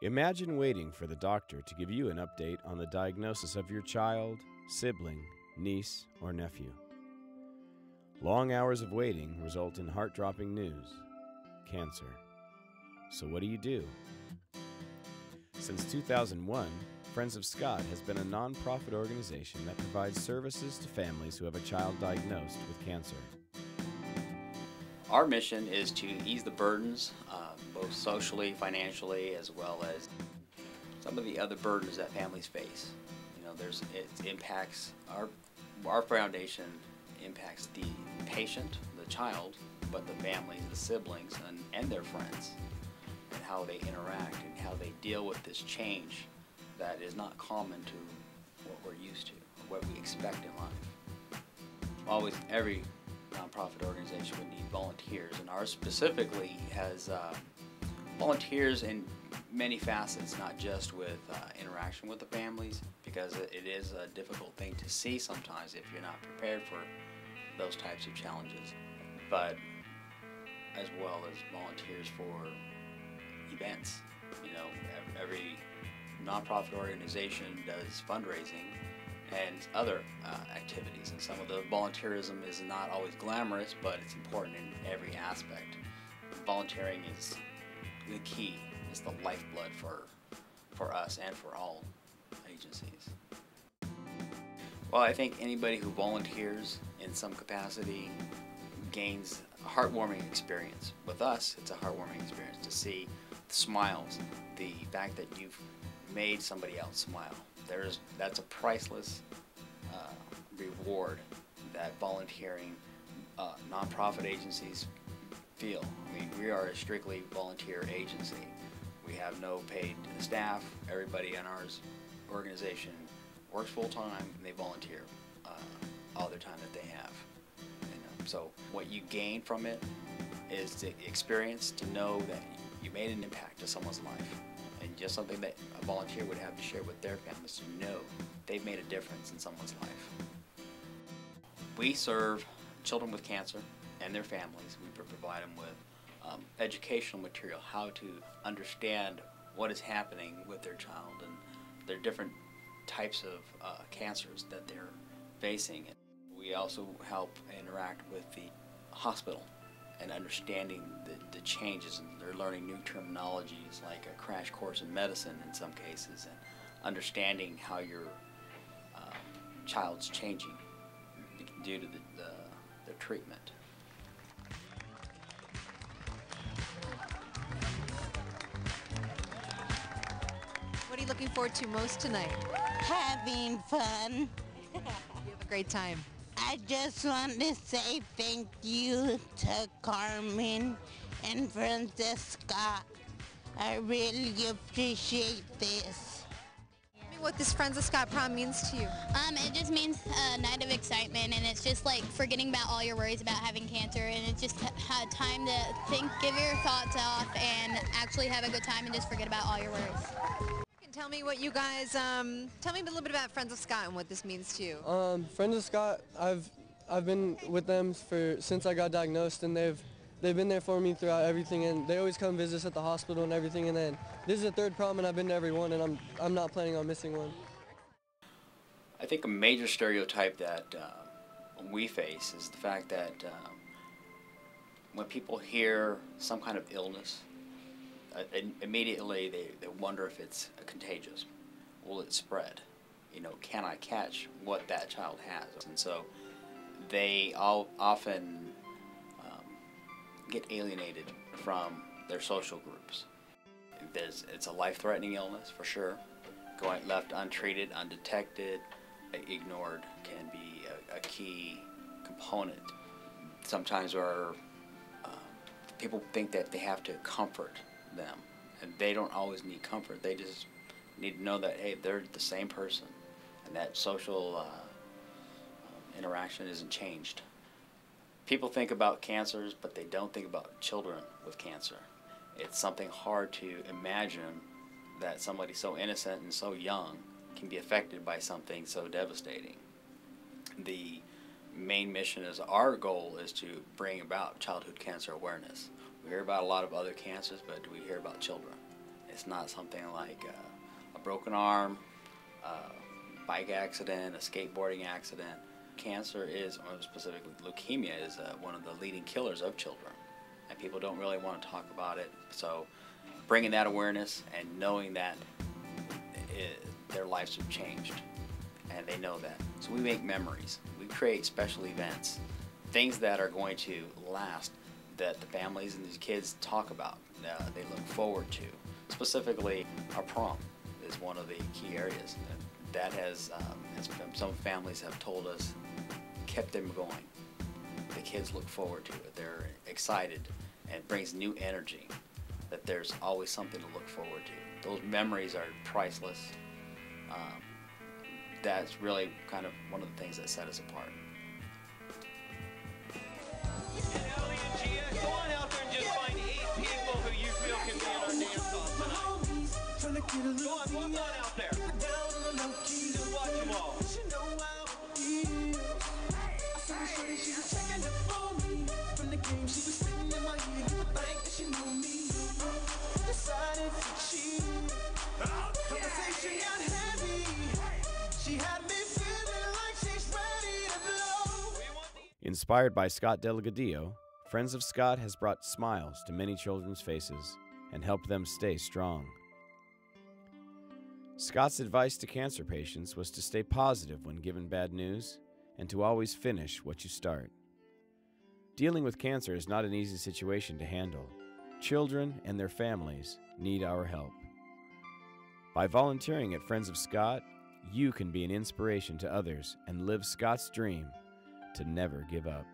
Imagine waiting for the doctor to give you an update on the diagnosis of your child, sibling, niece, or nephew. Long hours of waiting result in heart-dropping news: cancer. So what do? Since 2001, Friends of Scott has been a non-profit organization that provides services to families who have a child diagnosed with cancer. Our mission is to ease the burdens, both socially, financially, as well as some of the other burdens that families face. You know, it impacts our foundation impacts the patient, the child, but the families, the siblings, and their friends, and how they interact and how they deal with this change that is not common to what we're used to, or what we expect in life. Every nonprofit organization would need volunteers, and ours specifically has volunteers in many facets, not just with interaction with the families, because it is a difficult thing to see sometimes if you're not prepared for those types of challenges, but as well as volunteers for events. You know, every nonprofit organization does fundraising and other activities, and some of the volunteerism is not always glamorous, but it's important in every aspect. Volunteering is the key. It's the lifeblood for us and for all agencies. Well, I think anybody who volunteers in some capacity gains a heartwarming experience. With us, it's a heartwarming experience to see the smiles, the fact that you've made somebody else smile. That's a priceless reward that volunteering nonprofit agencies feel. I mean, we are a strictly volunteer agency. We have no paid staff. Everybody in our organization works full-time, and they volunteer all the time that they have. And, so what you gain from it is the experience to know that you made an impact to someone's life, and just something that a volunteer would have to share with their families, to know they've made a difference in someone's life. We serve children with cancer and their families. We provide them with educational material, how to understand what is happening with their child and their different types of cancers that they're facing. We also help interact with the hospital and understanding the changes, and they're learning new terminologies like a crash course in medicine in some cases, and understanding how your child's changing due to the treatment. What are you looking forward to most tonight? Having fun. You have a great time. I just want to say thank you to Carmen and Francesca. I really appreciate this. Tell me what this Friends of Scott prom means to you. It just means a night of excitement, and it's just like forgetting about all your worries about having cancer, and it's just a time to think, give your thoughts off, and actually have a good time and just forget about all your worries. Tell me what you guys, tell me a little bit about Friends of Scott and what this means to you. Friends of Scott, I've been with them since I got diagnosed, and they've been there for me throughout everything, and they always come visit us at the hospital and everything. And then this is the third prom, and I've been to every one, and I'm not planning on missing one. I think a major stereotype that we face is the fact that when people hear some kind of illness, immediately they wonder if it's contagious. Will it spread? You know, can I catch what that child has? And so they often get alienated from their social groups. It's a life-threatening illness for sure. Going left untreated, undetected, ignored can be a key component. Sometimes people think that they have to comfort them, and they don't always need comfort. They just need to know that, hey, they're the same person, and that social interaction isn't changed. People think about cancers, but they don't think about children with cancer. It's something hard to imagine that somebody so innocent and so young can be affected by something so devastating. The main mission is, our goal is to bring about childhood cancer awareness. We hear about a lot of other cancers, but do we hear about children? It's not something like a broken arm, bike accident, a skateboarding accident. Cancer is, or specifically leukemia, is one of the leading killers of children, and people don't really want to talk about it. So bringing that awareness and knowing that their lives have changed, and they know that. So we make memories. We create special events, things that are going to last, that the families and these kids talk about, they look forward to. Specifically, our prom is one of the key areas that has, as some families have told us, kept them going. The kids look forward to it. They're excited, and it brings new energy, that there's always something to look forward to. Those memories are priceless. That's really kind of one of the things that set us apart. Ellie and Gia, go on out there and just find 8 people who you feel can be in our dance off tonight. Go on, walk on out there. Just watch them all. Conversation got heavy. She had me feeling like she's ready to blow. Inspired by Scott Delgadillo, Friends of Scott has brought smiles to many children's faces and helped them stay strong. Scott's advice to cancer patients was to stay positive when given bad news and to always finish what you start. Dealing with cancer is not an easy situation to handle. Children and their families need our help. By volunteering at Friends of Scott, you can be an inspiration to others and live Scott's dream to never give up.